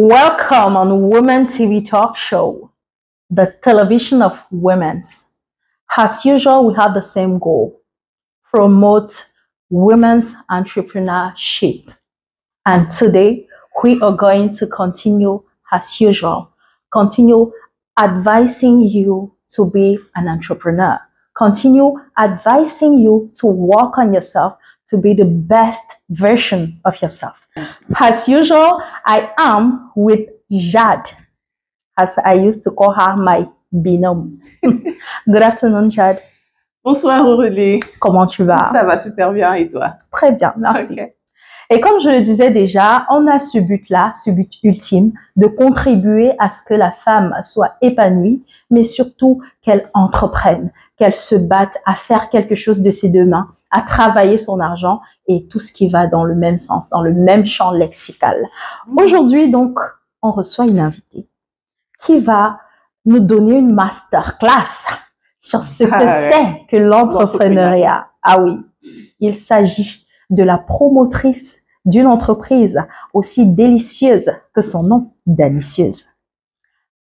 Welcome on Women TV Talk Show, the television of women's. As usual, we have the same goal: promote women's entrepreneurship. And today, we are going to continue as usual, continue advising you to be an entrepreneur, continue advising you to work on yourself to be the best version of yourself. As usual, I am with Jade, as I used to call her my binôme. Good afternoon, Jade. Bonsoir Aurélie. Comment tu vas? Ça va super bien et toi? Très bien, merci. Okay. Et comme je le disais déjà, on a ce but-là, ce but ultime, de contribuer à ce que la femme soit épanouie, mais surtout qu'elle entreprenne, qu'elle se batte à faire quelque chose de ses deux mains, à travailler son argent et tout ce qui va dans le même sens, dans le même champ lexical. Aujourd'hui, donc, on reçoit une invitée qui va nous donner une masterclass sur ce que c'est que l'entrepreneuriat. Ah oui, il s'agit de la promotrice d'une entreprise aussi délicieuse que son nom, Danicieuse.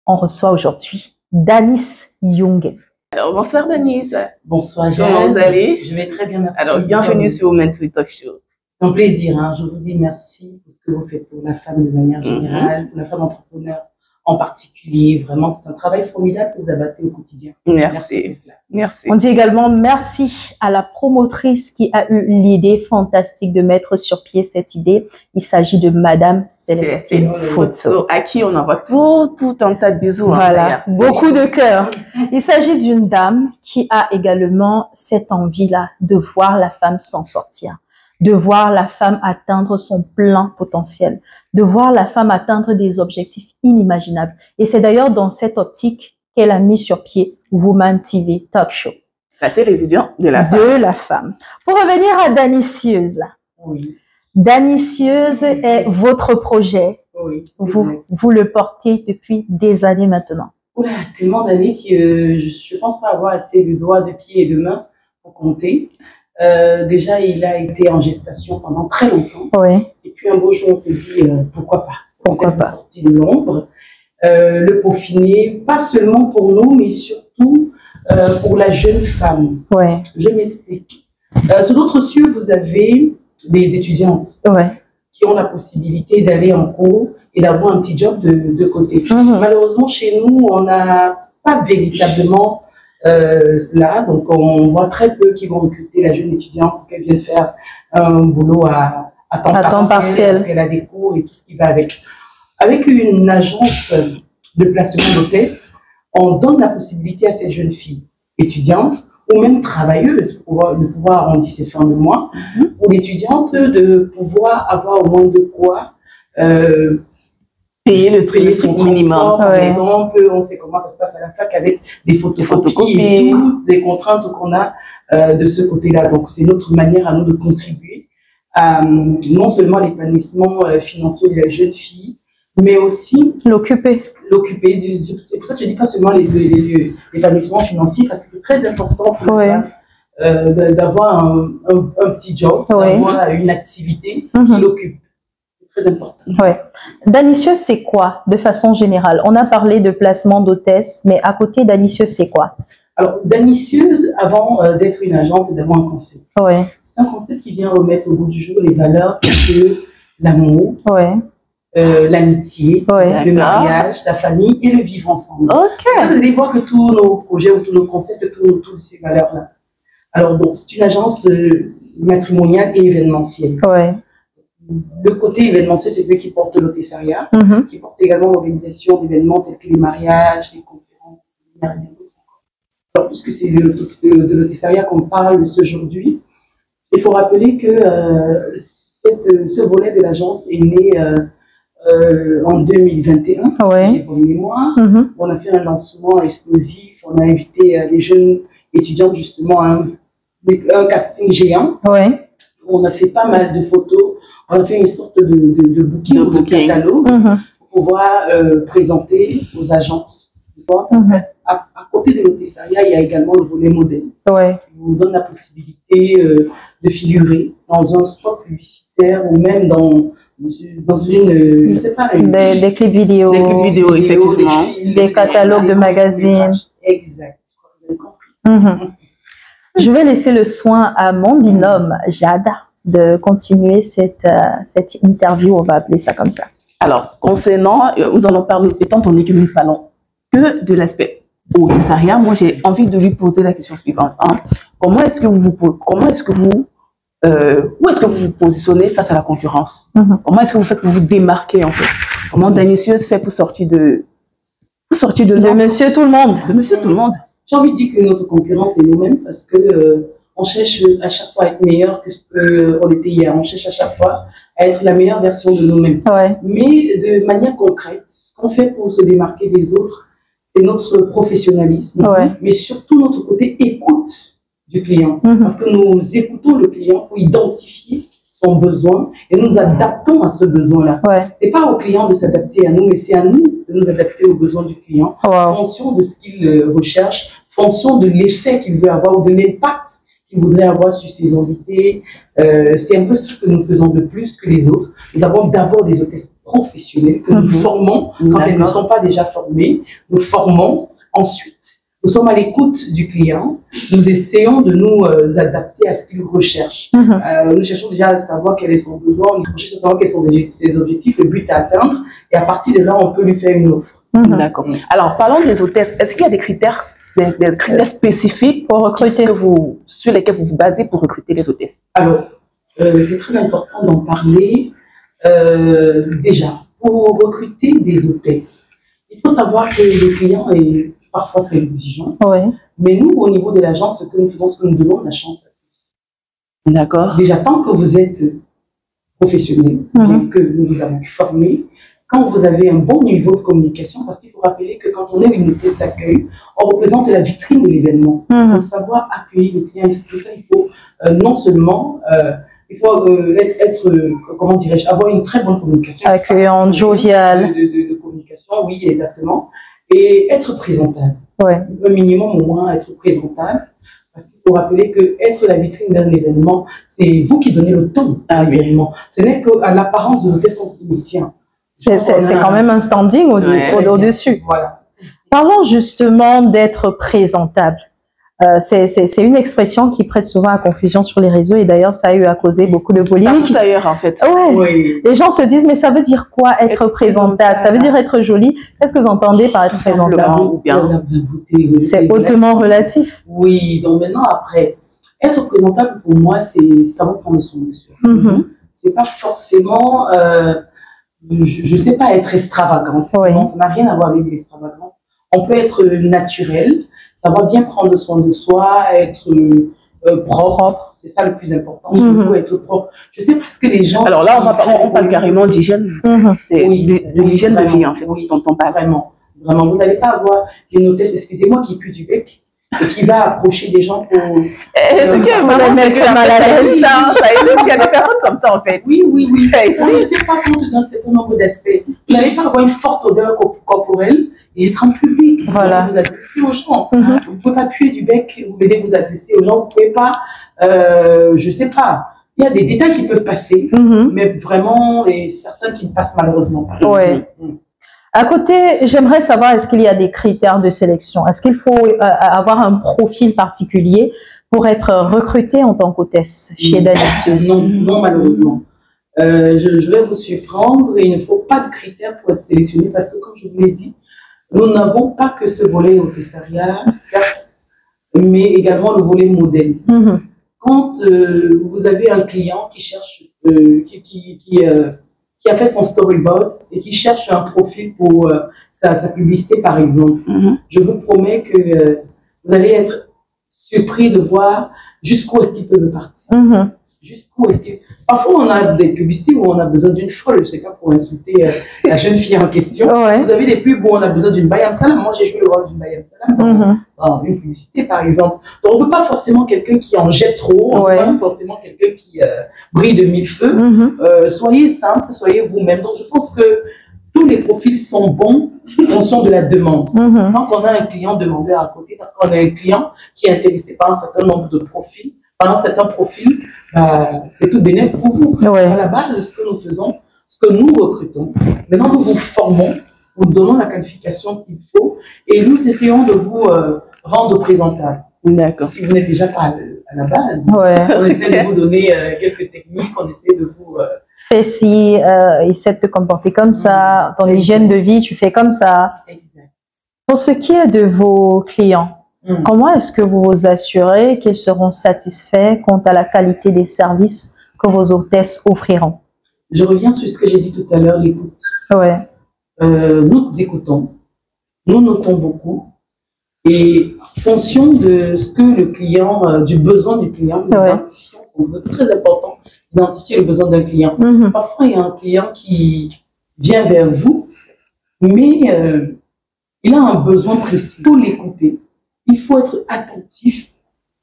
On reçoit aujourd'hui Danis Young. Alors, bonsoir Danis. Bonsoir Jade. Comment vous allez? Je vais très bien, merci. Alors, bienvenue sur Women TV Talk Show. C'est un plaisir, hein. Je vous dis merci pour ce que vous faites pour la femme de manière générale, pour la femme entrepreneur en particulier. Vraiment, c'est un travail formidable que vous abattez au quotidien. Merci. Merci. On dit également merci à la promotrice qui a eu l'idée fantastique de mettre sur pied cette idée. Il s'agit de Madame Célestine Fotso, à qui on envoie tout un tas de bisous. Voilà, beaucoup de cœur. Il s'agit d'une dame qui a également cette envie-là de voir la femme s'en sortir, de voir la femme atteindre son plein potentiel, de voir la femme atteindre des objectifs inimaginables. Et c'est d'ailleurs dans cette optique qu'elle a mis sur pied Women TV Talk Show. La télévision de la femme. De la femme. Pour revenir à Danicieuse. Oui. Danicieuse est votre projet. Oui. Vous le portez depuis des années maintenant. Oula, tellement d'années que je ne pense pas avoir assez de doigts, de pieds et de mains pour compter. Déjà, il a été en gestation pendant très longtemps. Oui. Et puis un beau jour, on s'est dit, pourquoi pas? Pourquoi pas? Sorti de l'ombre, le peaufiner, pas seulement pour nous, mais surtout pour la jeune femme. Ouais. Je m'explique. Sur d'autres cieux, vous avez des étudiantes qui ont la possibilité d'aller en cours et d'avoir un petit job de côté. Malheureusement, chez nous, on n'a pas véritablement cela, donc on voit très peu qui vont recruter la jeune étudiante pour qu'elle vienne faire un boulot à temps partiel, parce qu'elle a des cours et tout ce qui va avec. Avec une agence de placement d'hôtesse, on donne la possibilité à ces jeunes filles étudiantes ou même travailleuses de pouvoir arrondir ses fins de mois, ou l'étudiante de pouvoir avoir au moins de quoi payer le prix minimum. Par exemple, on sait comment ça se passe à la fac avec des photocopies et toutes les contraintes qu'on a de ce côté-là. Donc, c'est notre manière à nous de contribuer à non seulement l'épanouissement financier de la jeune fille, mais aussi l'occuper. C'est pour ça que je dis pas seulement l'épanouissement financier, parce que c'est très important pour d'avoir un petit job, d'avoir une activité qui l'occupe. Très important. Ouais. Danicieuse, c'est quoi de façon générale? On a parlé de placement d'hôtesse, mais à côté, Danicieuse, c'est quoi? Alors, Danicieuse, avant d'être une agence, c'est d'abord un concept. Ouais. C'est un concept qui vient remettre au bout du jour les valeurs que l'amour, l'amitié, le mariage, la famille et le vivre ensemble. Vous allez voir que tous nos projets ou tous nos concepts tournent autour de ces valeurs-là. Alors, donc, c'est une agence matrimoniale et événementielle. Le côté événementiel, c'est lui qui porte l'hôtessariat, qui porte également l'organisation d'événements tels que les mariages, les conférences, les séminaires et bien d'autres encore. Alors, puisque c'est de l'hôtessariat qu'on parle aujourd'hui, il faut rappeler que ce volet de l'agence est né en 2021, j'ai bonne mémoire. On a fait un lancement explosif, on a invité les jeunes étudiantes justement à un casting géant. On a fait pas mal de photos. On a fait une sorte de booking, de catalogue pour pouvoir présenter aux agences. À côté de l'hôtessariat, il y a également le volet modèle. qui vous donne la possibilité de figurer dans un spot publicitaire ou même dans dans une, je sais pas, des clips vidéo, des clips vidéo, effectivement, des catalogues de magazines. Exact. Je vais laisser le soin à mon binôme Jade de continuer cette interview, on va appeler ça comme ça. Alors, concernant, nous allons parler, étant donné que nous ne parlons que de l'aspect Odessaria, moi j'ai envie de lui poser la question suivante. Hein. Où est-ce que vous vous positionnez face à la concurrence? Comment est-ce que vous faites pour vous démarquer en fait? Comment Danicieuse fait pour sortir de Monsieur tout le monde? De Monsieur tout le monde. J'ai envie de dire que notre concurrence est nous-mêmes parce que on cherche à chaque fois à être meilleur que ce qu'on était hier. On cherche à chaque fois à être la meilleure version de nous-mêmes. Ouais. Mais de manière concrète, ce qu'on fait pour se démarquer des autres, c'est notre professionnalisme, mais surtout notre côté écoute du client. Parce que nous écoutons le client pour identifier son besoin et nous adaptons à ce besoin-là. C'est pas au client de s'adapter à nous, mais c'est à nous de nous adapter aux besoins du client en fonction de ce qu'il recherche, en fonction de l'effet qu'il veut avoir ou de l'impact qu'il voudrait avoir sur ses invités. C'est un peu ce que nous faisons de plus que les autres. Nous avons d'abord des hôtesses professionnelles que nous formons quand elles ne sont pas déjà formées. Nous formons. Ensuite, nous sommes à l'écoute du client. Nous essayons de nous adapter à ce qu'il recherche. Nous cherchons déjà à savoir quel est son besoin, nous cherchons à savoir quels sont ses objectifs, le but à atteindre. Et à partir de là, on peut lui faire une offre. D'accord. Alors, parlons des hôtesses. Est-ce qu'il y a des critères spécifiques pour recruter sur lesquels vous vous basez pour recruter les hôtesses? Alors, c'est très important d'en parler. Déjà, pour recruter des hôtesses, il faut savoir que le client est parfois très exigeant. Mais nous, au niveau de l'agence, ce que nous faisons, ce que nous donnons, la chance à tous. D'accord. Déjà, tant que vous êtes professionnel, bien que nous vous avons formé, quand vous avez un bon niveau de communication, parce qu'il faut rappeler que quand on est une hôtesse d'accueil, on représente la vitrine de l'événement. Il faut savoir accueillir le client. Et pour ça, il faut non seulement il faut comment dirais-je, avoir une très bonne communication. Accueillante, joviale. De communication, oui, exactement. Et être présentable. Un minimum au moins être présentable. Parce qu'il faut rappeler que être la vitrine d'un événement, c'est vous qui donnez le ton à l'événement. Ce n'est qu'à l'apparence de l'hôtesse qu'on se dit, tiens. C'est quand même un standing au-dessus. Voilà. Parlons justement d'être présentable. C'est une expression qui prête souvent à confusion sur les réseaux et d'ailleurs ça a eu à causer beaucoup de polémiques. D'ailleurs en fait. Les gens se disent mais ça veut dire quoi être présentable? Ça veut dire être jolie? Qu'est-ce que vous entendez par être présentable? C'est hautement relatif. Oui, donc maintenant après, être présentable pour moi c'est savoir prendre soin de soi. C'est pas forcément, je sais pas, être extravagante. Non, ça n'a rien à voir avec l'extravagance. On peut être naturel. Savoir bien prendre soin de soi, être propre, c'est ça le plus important, surtout être propre. Je sais pas ce que les gens... Alors là, on parle carrément d'hygiène, c'est de l'hygiène de vie en fait, dont on parle. Vraiment, vous n'allez pas avoir une hôtesse, excusez-moi, qui pue du bec et qui va approcher des gens pour... Est-ce que vous allez mettre mal à l'aise? Il y a des personnes comme ça en fait. Oui. On ne sait pas compte d'un certain nombre d'aspects. Vous n'allez pas avoir une forte odeur corporelle et être en public. Vous vous adresser aux gens. Vous ne pouvez pas puer du bec, vous venez vous adresser aux gens. Vous ne pouvez pas, je ne sais pas. Il y a des détails qui peuvent passer, mais vraiment, et certains qui ne passent malheureusement pas. À côté, j'aimerais savoir, est-ce qu'il y a des critères de sélection? Est-ce qu'il faut avoir un profil particulier pour être recruté en tant qu'hôtesse chez Danicieuse? Non, malheureusement. Je vais vous surprendre, il ne faut pas de critères pour être sélectionné parce que, comme je vous l'ai dit, nous n'avons pas que ce volet hôtessariat, certes, mais également le volet modèle. Quand vous avez un client qui cherche, qui a fait son storyboard et qui cherche un profil pour sa publicité, par exemple, je vous promets que vous allez être surpris de voir jusqu'où est-ce qu'il peut partir. Jusqu'où est-ce qu'il... Parfois, on a des publicités où on a besoin d'une folle, je ne sais pas, pour insulter la jeune fille en question. Vous avez des pubs où on a besoin d'une Bayam Salam. Moi, j'ai joué le rôle d'une Bayam Salam dans une publicité, par exemple. Donc, on ne veut pas forcément quelqu'un qui en jette trop, on ne veut pas forcément quelqu'un qui brille de mille feux. Soyez simple, soyez vous-même. Donc, je pense que tous les profils sont bons en fonction de la demande. Tant qu'on a un client demandeur à côté, tant qu'on a un client qui est intéressé par un certain nombre de profils, par un certain profil, c'est tout bénéfique pour vous. À la base, ce que nous faisons, ce que nous recrutons. Maintenant, nous vous formons, nous donnons la qualification qu'il faut et nous essayons de vous rendre présentable. D'accord. Si vous n'êtes déjà pas à la base, on essaie de vous donner quelques techniques, on essaie de vous... Fais ci, essaie de te comporter comme ça, ton hygiène de vie, tu fais comme ça. Exact. Pour ce qui est de vos clients, comment est-ce que vous vous assurez qu'ils seront satisfaits quant à la qualité des services que vos hôtesses offriront? Je reviens sur ce que j'ai dit tout à l'heure, l'écoute. Ouais. Nous écoutons, nous notons beaucoup et en fonction de ce que le client, du besoin du client, nous identifions, c'est très important d'identifier le besoin d'un client. Parfois, il y a un client qui vient vers vous, mais il a un besoin précis. Il faut l'écouter, il faut être attentif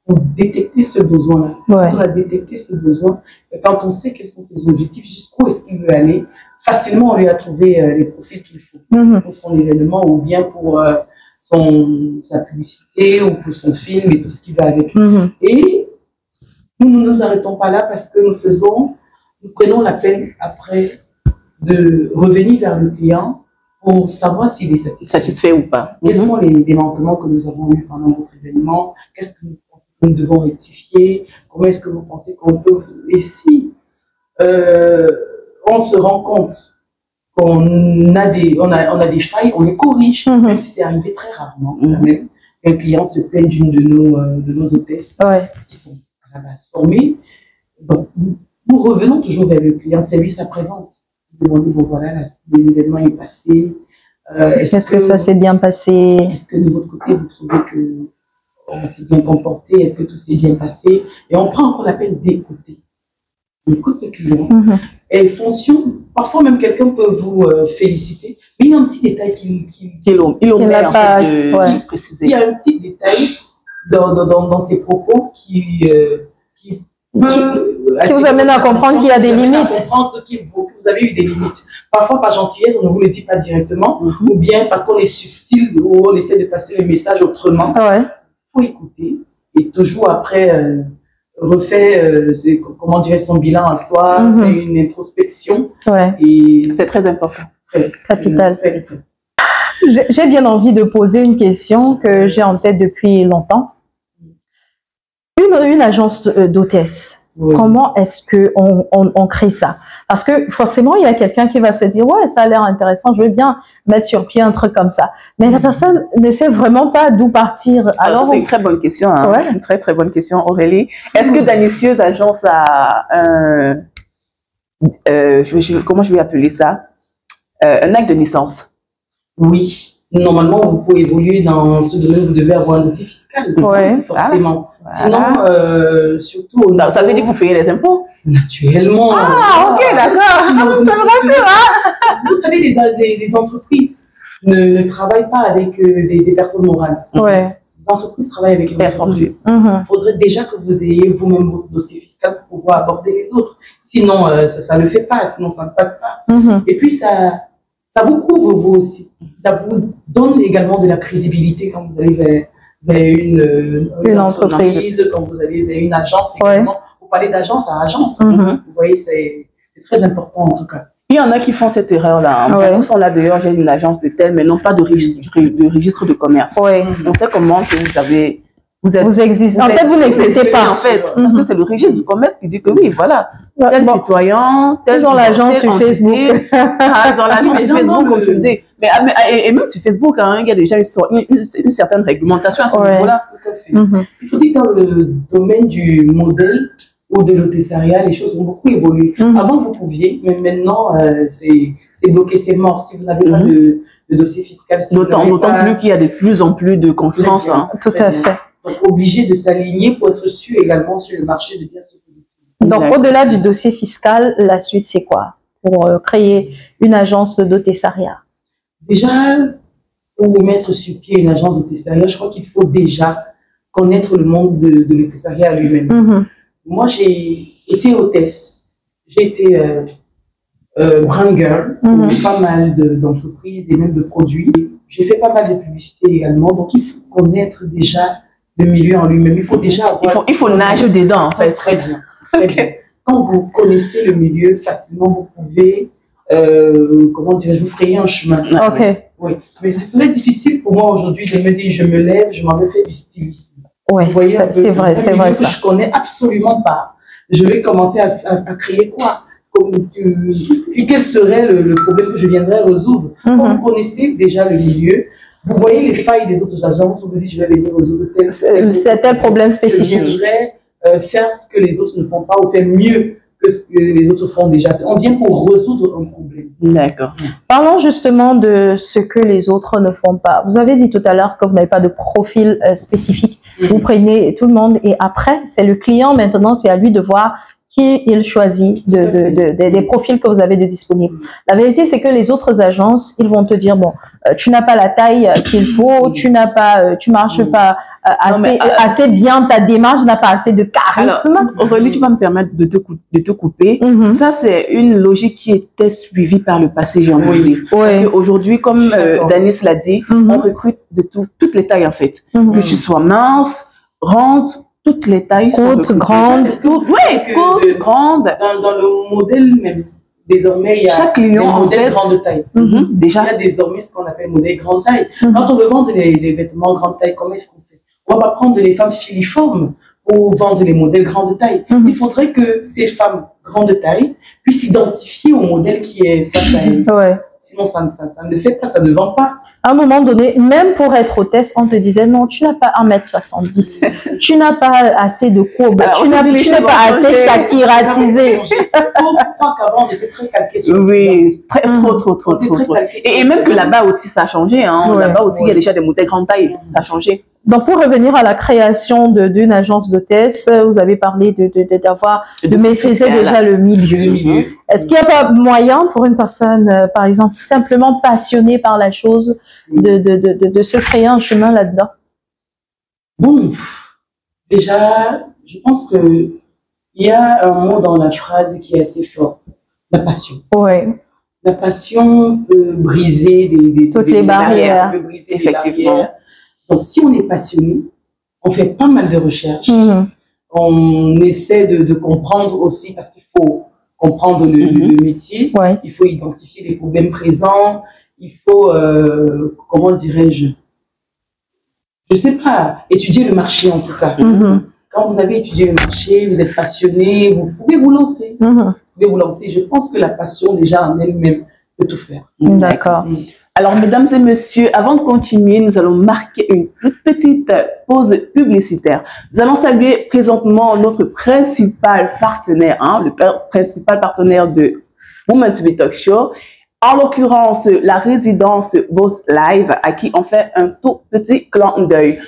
pour détecter ce besoin-là. On doit détecter ce besoin. Et quand on sait quels sont ses objectifs, jusqu'où est-ce qu'il veut aller, facilement on lui a trouvé les profils qu'il faut pour son événement ou bien pour sa publicité ou pour son film et tout ce qui va avec. Et nous ne nous arrêtons pas là parce que nous prenons la peine après de revenir vers le client pour savoir s'il est satisfait ou pas. Quels sont les manquements que nous avons eus pendant votre événement? Qu'est-ce que nous devons rectifier? Comment est-ce que vous pensez qu'on peut... Et si on se rend compte qu'on a des failles, on les corrige, même si c'est arrivé très rarement. Même qu'un client se plaigne d'une de nos hôtesses qui sont à la base formées. Donc, nous revenons toujours vers le client, service après-vente. Demander, bon voilà, l'événement est passé. Est-ce que ça s'est bien passé? Est-ce que de votre côté, vous trouvez qu'on s'est bien comporté? Est-ce que tout s'est bien passé? Et on prend encore la peine d'écouter. On écoute le client. Et fonction, parfois même quelqu'un peut vous féliciter, mais il y a un petit détail qu'il n'a pas précisé. Il y a un petit détail dans ses propos qui vous amène à comprendre qu'il y a des limites. Que vous avez eu des limites. Parfois, par gentillesse, on ne vous le dit pas directement, ou bien parce qu'on est subtil, ou on essaie de passer le message autrement. Il faut écouter et toujours après refait, comment dirais son bilan à soi, fait une introspection. Et c'est très important. Capital. J'ai bien envie de poser une question que j'ai en tête depuis longtemps. Une agence d'hôtesse, comment est-ce qu'on crée ça? Parce que forcément, il y a quelqu'un qui va se dire, ouais, ça a l'air intéressant, je veux bien mettre sur pied un truc comme ça. Mais la personne ne sait vraiment pas d'où partir. Alors, c'est une très bonne question, hein? Une très très bonne question, Aurélie. Est-ce que Danicieuse Agence a comment je vais appeler ça? Un acte de naissance? Oui. Normalement, vous pouvez évoluer dans ce domaine, vous devez avoir un dossier fiscal, forcément. Sinon, surtout... ça veut dire que vous payez les impôts? Naturellement. Ah, ok, d'accord. Ça me rassure. Vous savez, les entreprises ne travaillent pas avec des personnes morales. Les entreprises travaillent avec les personnes physiques. Il faudrait déjà que vous ayez vous-même votre dossier fiscal pour pouvoir aborder les autres. Sinon, ça ne le fait pas, sinon ça ne passe pas. Et puis, ça vous couvre vous aussi. Ça vous donne également de la crédibilité quand vous allez vers une entreprise, quand vous allez vers une agence. Vous parlez d'agence à agence. Vous voyez, c'est très important en tout cas. Il y en a qui font cette erreur-là. Beaucoup sont là d'ailleurs, j'ai une agence de tel, mais non pas de registre de commerce. On sait comment que vous existez. En fait, vous n'existez pas. En fait, parce que c'est le registre du commerce qui dit que oui, voilà, tel citoyen, tel. Ils ont l'agence sur Facebook. Ils ont l'agence sur Facebook, comme tu le dis. Et même sur Facebook, il y a déjà une certaine réglementation à ce niveau-là. Il faut dire que dans le domaine du modèle ou de l'hôtessariat, les choses ont beaucoup évolué. Avant, vous pouviez, mais maintenant, c'est bloqué, c'est mort. Si vous n'avez pas de dossier fiscal, d'autant plus qu'il y a de plus en plus de concurrence. Tout à fait. Donc, obligé de s'aligner pour être sûr également sur le marché de bien se positionner. Donc, au-delà du dossier fiscal, la suite, c'est quoi pour créer une agence d'hôtessariat? Déjà, pour mettre sur pied une agence d'hôtessariat, je crois qu'il faut déjà connaître le monde de l'hôtessariat lui-même. Moi, j'ai été hôtesse, j'ai été brand girl pour pas mal d'entreprises et même de produits. J'ai fait pas mal de publicité également, donc il faut connaître déjà le milieu en lui-même. Il faut déjà avoir... Il faut nager dedans, en fait. Très bien. Très bien. Quand vous connaissez le milieu facilement, vous pouvez comment dirais-je, vous frayer un chemin. Ok. Oui, mais ce serait difficile pour moi aujourd'hui de me dire, je me lève, je m'en vais faire du stylisme. Oui, c'est vrai, c'est vrai. Que je connais absolument pas. Je vais commencer à créer quoi? Quel serait le problème que je viendrais résoudre? Quand vous connaissez déjà le milieu, vous voyez les failles des autres agences, vous vous dites, je vais venir résoudre tel problème spécifique. Je viendrai faire ce que les autres ne font pas ou faire mieux que ce que les autres font déjà. On vient pour résoudre un problème. D'accord. Parlons justement de ce que les autres ne font pas. Vous avez dit tout à l'heure que vous n'avez pas de profil spécifique. Vous prenez tout le monde et après, c'est le client maintenant, c'est à lui de voir qui il choisit des profils que vous avez de disponibles. La vérité, c'est que les autres agences, ils vont te dire, bon, tu n'as pas la taille qu'il faut, tu n'as pas, tu marches pas assez bien, ta démarche n'a pas assez de charisme. Alors, Aurélie, tu vas me permettre de te couper. Ça, c'est une logique qui était suivie par le passé, j'ai envie de dire. Parce qu'aujourd'hui, comme Danis l'a dit, on recrute de toutes les tailles, en fait. Que tu sois mince, ronde, toutes les tailles. Côte, grande. Oui, côte, grande. Dans le modèle même, désormais, il y a chaque client, des modèles grande taille. Déjà. Il y a désormais ce qu'on appelle modèle grande taille. Quand on veut vendre des vêtements grande taille, comment est-ce qu'on fait? On va pas prendre les femmes filiformes pour vendre les modèles grande taille. Il faudrait que ces femmes grande taille puissent s'identifier au modèle qui est face à elles. Ouais. Sinon, ça ne fait pas, ça ne vend pas. À un moment donné, même pour être hôtesse, on te disait non, tu n'as pas 1m70, tu n'as pas assez de courbe, tu n'es pas assez shakiratisé. Pourquoi qu'avant on était très calqué sur trop. Et même que là-bas aussi, ça a changé. Hein. Là-bas aussi, il y a déjà des modèles grande taille. Ça a changé. Donc, pour revenir à la création d'une agence d'hôtesse, vous avez parlé de maîtriser déjà le milieu. Est-ce qu'il n'y a pas moyen pour une personne, par exemple, simplement passionnée par la chose, de se créer un chemin là-dedans? Bon, déjà, je pense qu'il y a un mot dans la phrase qui est assez fort, la passion. Oui. La passion peut briser toutes les barrières. Peut briser effectivement. Donc, si on est passionné, on fait pas mal de recherches. On essaie de comprendre aussi, parce qu'il faut comprendre le métier. Il faut identifier les problèmes présents. Il faut, comment dirais-je, je sais pas, étudier le marché en tout cas. Quand vous avez étudié le marché, vous êtes passionné, vous pouvez vous lancer. Vous pouvez vous lancer. Je pense que la passion, déjà, en elle-même, peut tout faire. D'accord. Alors, mesdames et messieurs, avant de continuer, nous allons marquer une toute petite pause publicitaire. Nous allons saluer présentement notre principal partenaire, le principal partenaire de Women to be Talk Show. En l'occurrence, la résidence Boss Live, à qui on fait un tout petit clin d'œil.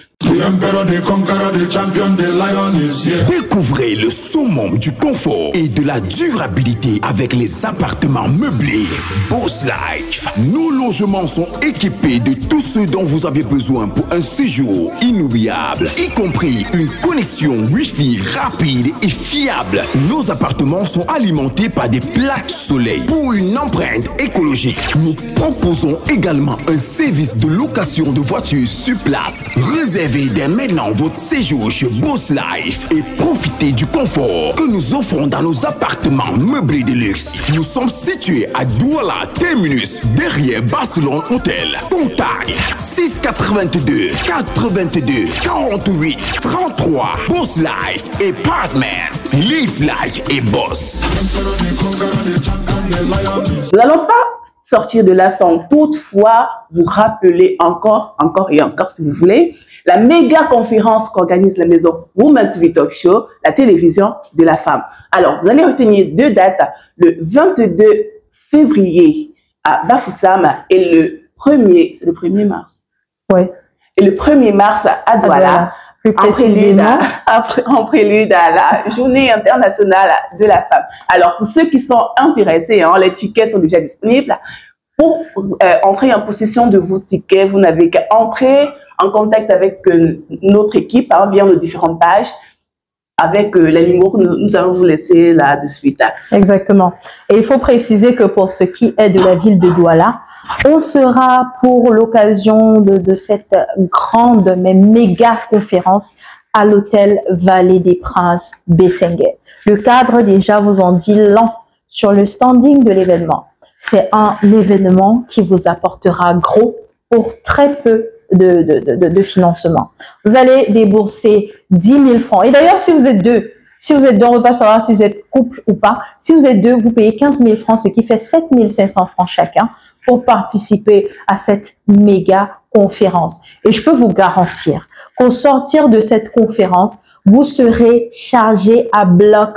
Découvrez le summum du confort et de la durabilité avec les appartements meublés Boss Life. Nos logements sont équipés de tout ce dont vous avez besoin pour un séjour inoubliable, y compris une connexion Wi-Fi rapide et fiable. Nos appartements sont alimentés par des plaques soleil. Pour une empreinte écologique, nous proposons également un service de location de voitures sur place. Réservez dès maintenant votre séjour chez Boss Life et profitez du confort que nous offrons dans nos appartements meublés de luxe. Nous sommes situés à Douala Terminus, derrière Barcelone Hotel. Contact 682 82 48 33. Boss Life et Partner. Live like et boss. Nous n'allons pas sortir de là sans toutefois vous rappeler encore et encore si vous voulez la méga conférence qu'organise la maison Women to be Talk Show, la télévision de la femme. Alors, vous allez retenir deux dates, le 22 février à Bafoussam et le 1er mars. Oui. Et le 1er mars à Douala. Plus précisément. En prélude à la journée internationale de la femme. Alors, pour ceux qui sont intéressés, les tickets sont déjà disponibles. Pour entrer en possession de vos tickets, vous n'avez qu'à entrer en contact avec notre équipe via nos différentes pages avec les numéros que nous allons vous laisser là de suite. Exactement. Et il faut préciser que pour ce qui est de la ville de Douala, on sera pour l'occasion de cette grande mais méga conférence à l'hôtel Vallée des Princes Bessenguet. Le cadre déjà vous en dit long sur le standing de l'événement. c'est un événement qui vous apportera gros pour très peu de financement. Vous allez débourser 10 000 francs. Et d'ailleurs, si vous êtes deux, on ne veut pas savoir si vous êtes couple ou pas. Si vous êtes deux, vous payez 15 000 francs, ce qui fait 7 500 francs chacun pour participer à cette méga conférence. Et je peux vous garantir qu'au sortir de cette conférence, vous serez chargé à bloc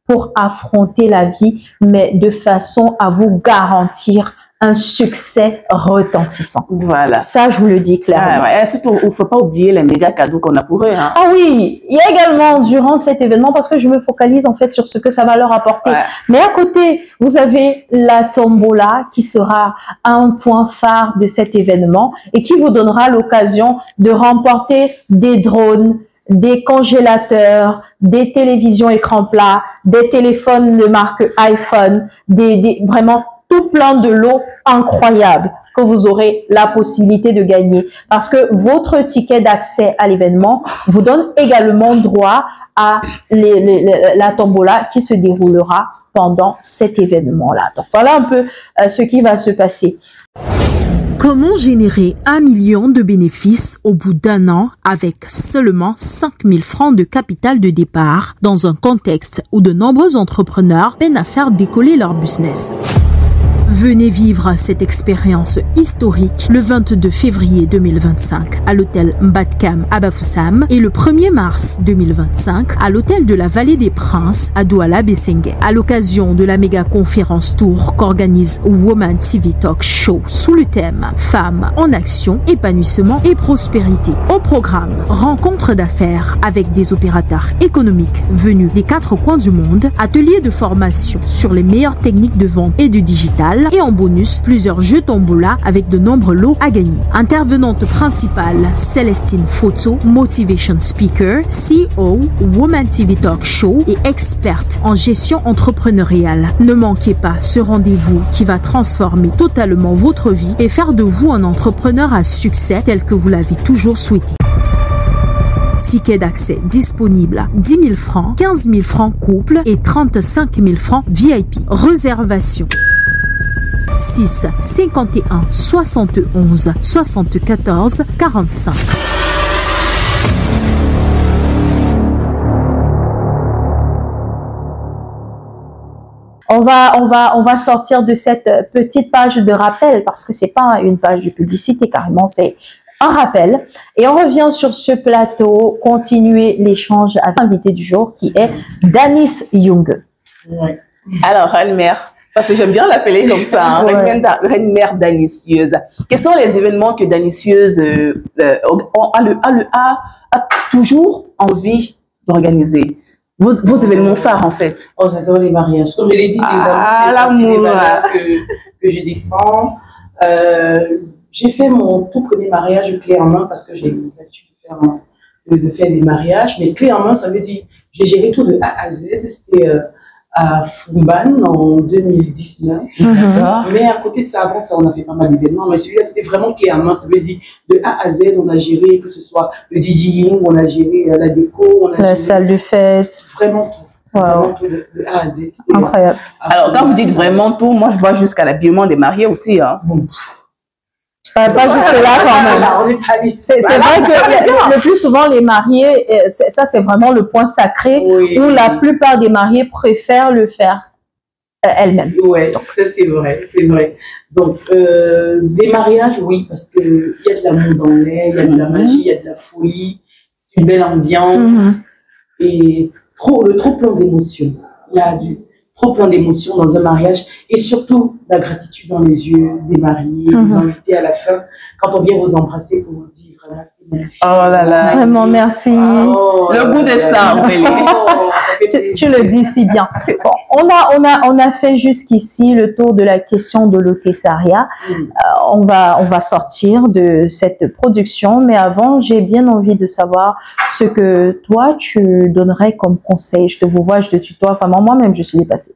pour affronter la vie, mais de façon à vous garantir un succès retentissant. Voilà. Ça, je vous le dis clairement. Et surtout, il ne faut pas oublier les méga cadeaux qu'on a pour eux. Hein. Ah oui, il y a également durant cet événement, parce que je me focalise en fait sur ce que ça va leur apporter. Ouais. Mais à côté, vous avez la tombola qui sera un point phare de cet événement et qui vous donnera l'occasion de remporter des drones, des congélateurs, des télévisions écran plat, des téléphones de marque iPhone, vraiment tout plein de lots incroyables que vous aurez la possibilité de gagner. Parce que votre ticket d'accès à l'événement vous donne également droit à la tombola qui se déroulera pendant cet événement-là. Donc voilà un peu ce qui va se passer. Comment générer 1 million de bénéfices au bout d'un an avec seulement 5 000 francs de capital de départ dans un contexte où de nombreux entrepreneurs peinent à faire décoller leur business? Venez vivre cette expérience historique le 22 février 2025 à l'hôtel Mbatkam à Bafoussam et le 1er mars 2025 à l'hôtel de la Vallée des Princes à Douala Bessengue à l'occasion de la méga conférence tour qu'organise Woman TV Talk Show sous le thème Femmes en action, épanouissement et prospérité. Au programme, rencontres d'affaires avec des opérateurs économiques venus des 4 coins du monde, ateliers de formation sur les meilleures techniques de vente et de digital, et en bonus, plusieurs jeux tombola avec de nombreux lots à gagner. Intervenante principale, Célestine Photo, Motivation Speaker, CEO, Woman TV Talk Show et experte en gestion entrepreneuriale. Ne manquez pas ce rendez-vous qui va transformer totalement votre vie et faire de vous un entrepreneur à succès tel que vous l'avez toujours souhaité. Ticket d'accès disponible à 10 000 francs, 15 000 francs couple et 35 000 francs VIP. Réservation 6 51 71 74 45. On va sortir de cette petite page de rappel parce que c'est pas une page de publicité, carrément c'est un rappel. Et on revient sur ce plateau, continuer l'échange avec l'invité du jour qui est Danis Young. Ouais. Alors, Reine-Mère, parce que j'aime bien l'appeler comme ça, hein, ouais. Reine-Mère Danicieuse. Quels sont les événements que Danicieuse a toujours envie d'organiser? Vos événements phares, en fait. Oh, j'adore les mariages. Comme je l'ai dit, l'amour que je défends. J'ai fait mon tout premier mariage clé en main parce que j'ai l'habitude de faire des mariages. Mais clé en main, ça veut dire j'ai géré tout de A à Z. C'était à Fumban en 2019. Mais à côté de ça, avant ça, on avait pas mal d'événements. Mais celui-là, c'était vraiment clé en main. Ça veut dire de A à Z, on a géré, que ce soit le DJing, on a géré la déco, on a la salle de fête. Vraiment tout. Wow. Vraiment tout de A à Z. Incroyable. Alors, quand vous dites vraiment tout, moi, je vois jusqu'à l'habillement des mariés aussi. Hein. Bon. Pas jusque-là quand même. C'est vrai que le plus souvent, les mariés, ça c'est vraiment le point sacré où la plupart des mariés préfèrent le faire elles-mêmes. Oui, ça c'est vrai, c'est vrai. Donc, des mariages, oui, parce qu'il y a de l'amour dans l'air, il y a de la magie, il y a de la folie, c'est une belle ambiance et trop plein d'émotions. Il y a trop plein d'émotions dans un mariage et surtout la gratitude dans les yeux des mariés, des invités à la fin, quand on vient vous embrasser pour vous dire vraiment c'était magnifique. Oh là là. Vraiment, merci. Le goût de ça, tu le dis si bien. Bon, on a fait jusqu'ici le tour de la question de l'hôtessaria. On va sortir de cette production, mais avant, j'ai bien envie de savoir ce que toi, tu donnerais comme conseil. Je te vous vois, je te tutoie, vraiment, moi-même, je suis dépassée.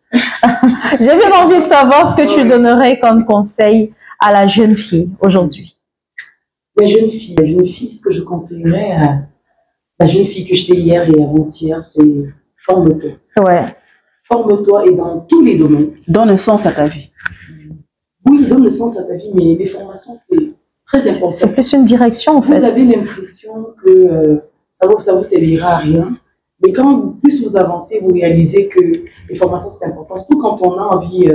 J'ai bien envie de savoir ce que tu donnerais comme conseil à la jeune fille aujourd'hui. La jeune fille, ce que je conseillerais à la jeune fille que j'étais hier et avant-hier, c'est forme-toi. Ouais. Forme-toi et dans tous les domaines. Donne un sens à ta vie. Oui, donne le sens à ta vie, mais les formations, c'est très important. C'est plus une direction, en fait. Vous avez l'impression que ça vous servira à rien. Mais plus vous avancez, vous réalisez que les formations, c'est important. Surtout quand on a envie,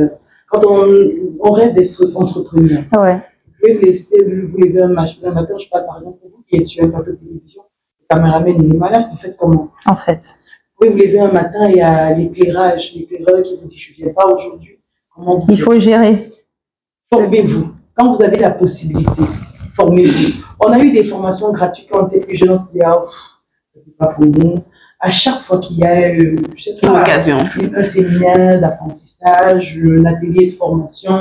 quand on rêve d'être entrepreneur. Ouais. Vous levez un matin, je parle par exemple pour vous qui êtes sur un plateau de télévision, le caméraman il est malade, vous faites comment? En fait. Vous vous levez un matin, il y a l'éclaireur qui vous dit je ne viens pas aujourd'hui. Comment vous Il faut gérer. Formez-vous. Quand vous avez la possibilité, formez-vous. On a eu des formations gratuites quand on était plus jeune, on se disait ah, c'est pas pour nous. À chaque fois qu'il y a une occasion, un séminaire d'apprentissage, un atelier de formation,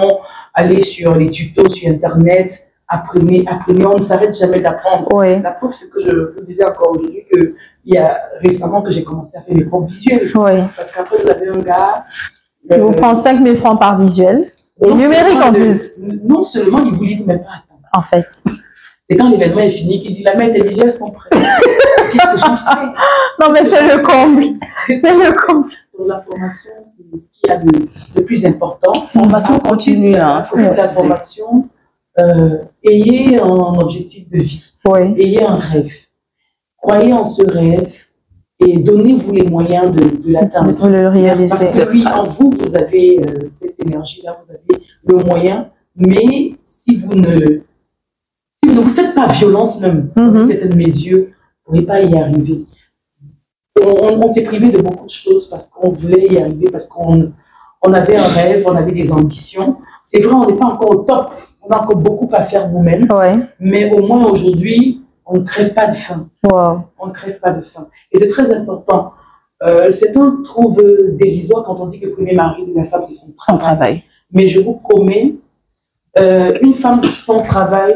aller sur les tutos sur Internet, apprenez, on ne s'arrête jamais d'apprendre. Ouais. La preuve, c'est que je vous disais encore aujourd'hui qu'il y a récemment que j'ai commencé à faire des profs visuels. Ouais. Parce qu'après, vous avez un gars... Il vous prend 5 000 francs par visuel. Et numérique en plus. Non seulement, il ne vous livre même pas à temps. En fait. C'est quand l'événement est fini qu'il dit la main et tes visuels sont prêts. Qu'est-ce que j'en fais? Non, mais c'est le comble. C'est le comble. Pour la formation, c'est ce qu'il y a de plus important. Formation continue. Hein. La formation, ayez un objectif de vie. Oui. Ayez un rêve. Croyez en ce rêve et donnez-vous les moyens de l'atteindre. De le réaliser. Parce que oui, en vous, vous avez cette énergie-là, vous avez le moyen, mais si vous ne vous faites pas violence même, c'est de mes yeux, vous ne pourrez pas y arriver. On s'est privé de beaucoup de choses parce qu'on voulait y arriver, parce qu'on avait un rêve, on avait des ambitions. C'est vrai, on n'est pas encore au top, on a encore beaucoup à faire nous-mêmes, mais au moins aujourd'hui, on ne crève pas de faim. Wow. On ne crève pas de faim. Et c'est très important. Certains trouvent dérisoire quand on dit que le premier mari de la femme, c'est son travail. Mais je vous promets, une femme sans travail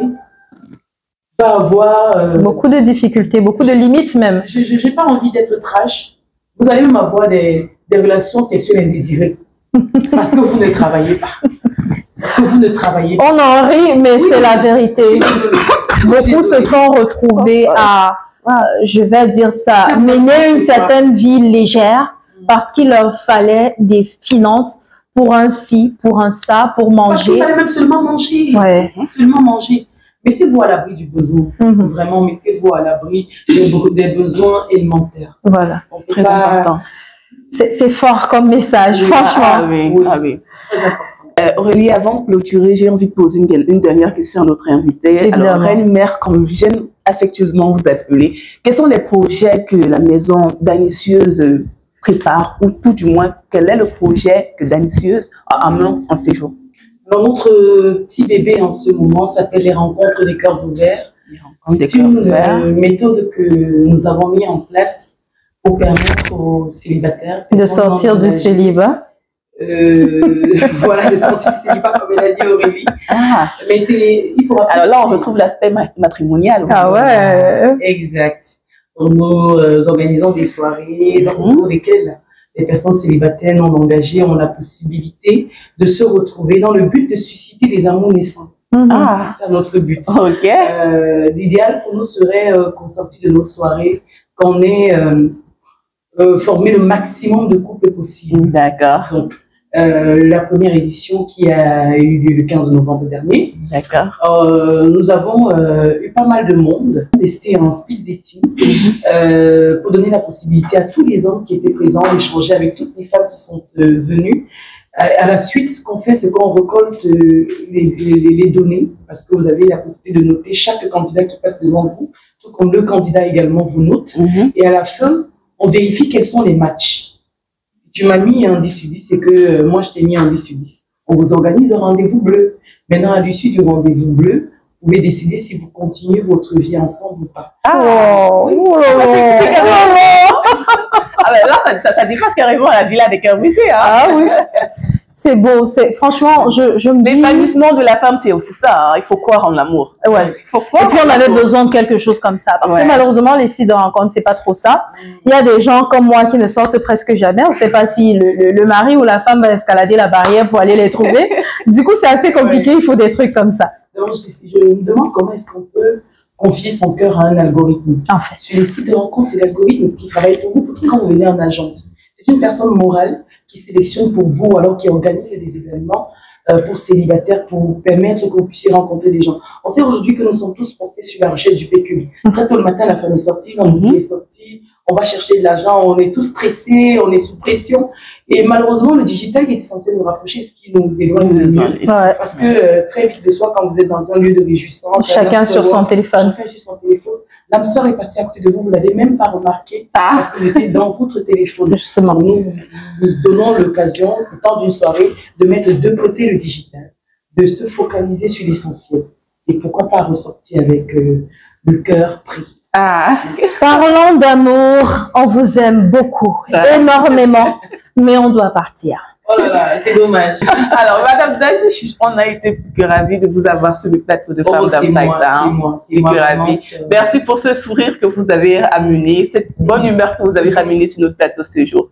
va avoir... beaucoup de difficultés, beaucoup de limites même. Je n'ai pas envie d'être trash. Vous allez même avoir des relations sexuelles indésirées. Parce que vous ne travaillez pas. Parce que vous ne travaillez pas. On en rit, mais oui, c'est la vérité. Beaucoup se sont retrouvés à, je vais dire ça, mener une certaine vie légère parce qu'il leur fallait des finances pour un ci, pour un ça, pour manger. Parce qu'il fallait même seulement manger. Ouais. Seulement manger. Mettez-vous à l'abri du besoin. Vraiment, mettez-vous à l'abri des besoins élémentaires. Voilà. Très important. C'est fort comme message, franchement. Ah oui. Très important. Aurélie, avant de clôturer, j'ai envie de poser une dernière question à notre invitée. Alors, Reine Mère, comme j'aime affectueusement vous appeler, quels sont les projets que la maison Danicieuse prépare, ou tout du moins, quel est le projet que Danicieuse a en main en ces jours? Alors, notre petit bébé en ce moment s'appelle les rencontres des cœurs ouverts. C'est une méthode que nous avons mis en place pour permettre aux célibataires de sortir du célibat. Voilà, de sortir du célibat, comme elle a dit Aurélie. Mais il faut rappeler. Alors là, on retrouve l'aspect matrimonial. Ah ouais. Exact. Nous organisons des soirées dans le cours desquelles les personnes célibataires non engagées ont la possibilité de se retrouver dans le but de susciter des amours naissants. C'est ça notre but. L'idéal pour nous serait qu'en sortie de nos soirées, qu'on ait formé le maximum de couples possible. D'accord. Donc, la première édition qui a eu lieu le 15 novembre dernier. D'accord. Nous avons eu pas mal de monde testé en speed dating pour donner la possibilité à tous les hommes qui étaient présents d'échanger avec toutes les femmes qui sont venues. À la suite, ce qu'on fait, c'est qu'on récolte les données, parce que vous avez la possibilité de noter chaque candidat qui passe devant vous, tout comme le candidat également vous note. Et à la fin, on vérifie quels sont les matchs. Si tu m'as mis un 10 sur 10, c'est que moi je t'ai mis un 10 sur 10. On vous organise un rendez-vous bleu. Maintenant, à l'issue du rendez-vous bleu, vous pouvez décider si vous continuez votre vie ensemble ou pas. Là, ça dépasse carrément la villa des Kermissé. C'est beau, franchement, je me dis... L'épanouissement de la femme, c'est aussi ça, il faut croire en l'amour. Ouais. Il faut croire. Et puis on avait besoin de quelque chose comme ça, parce que malheureusement, les sites de rencontre, c'est pas trop ça. Il y a des gens comme moi qui ne sortent presque jamais, on ne sait pas si le mari ou la femme va escalader la barrière pour aller les trouver. Du coup, c'est assez compliqué, il faut des trucs comme ça. Donc, je me demande comment est-ce qu'on peut confier son cœur à un algorithme. En fait. Sur les sites de rencontre, c'est l'algorithme qui travaille pour vous, quand vous venez en agence. C'est une personne morale qui sélectionne pour vous, alors qui organise des événements pour célibataires, pour permettre que vous puissiez rencontrer des gens. On sait aujourd'hui que nous sommes tous portés sur la recherche du pécule. Très tôt le matin, la famille est sortie, on nous est sorti, on va chercher de l'argent, on est tous stressés, on est sous pression. Et malheureusement, le digital qui était censé nous rapprocher, ce qui nous éloigne des lieux. Parce que très vite de soi, quand vous êtes dans un lieu de réjouissance, chacun sur son téléphone. Chacun sur son téléphone. L'âme sœur est passée à côté de vous, vous ne l'avez même pas remarqué parce que vous étiez dans votre téléphone. Justement. Nous donnons l'occasion, au temps d'une soirée, de mettre de côté le digital, de se focaliser sur l'essentiel. Et pourquoi pas ressortir avec le cœur pris. Parlons d'amour, on vous aime beaucoup, énormément, mais on doit partir. Oh là là, c'est dommage. Alors, Madame Dani, on a été plus que ravis de vous avoir sur le plateau de Femmes d'Impact. C'est moi. Merci pour ce sourire que vous avez amené, cette bonne humeur que vous avez ramenée sur notre plateau ce jour.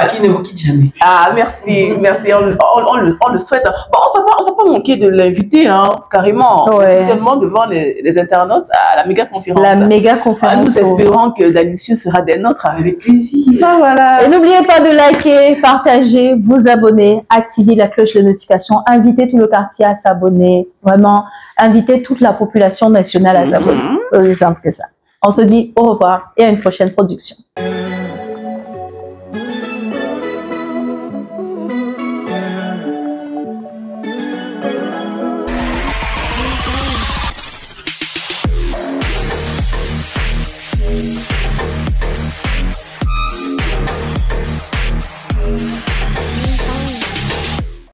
Qui ne vous quitte jamais. Merci. On le souhaite. Bon, on va pas manquer de l'inviter, carrément, officiellement devant les internautes à la méga conférence. La méga conférence. Nous espérons que Danicieux sera des nôtres avec plaisir. Voilà. Et n'oubliez pas de liker, partager, vous abonner, activer la cloche de notification, inviter tout le quartier à s'abonner, vraiment inviter toute la population nationale à s'abonner. C'est aussi simple que ça. On se dit au revoir et à une prochaine production.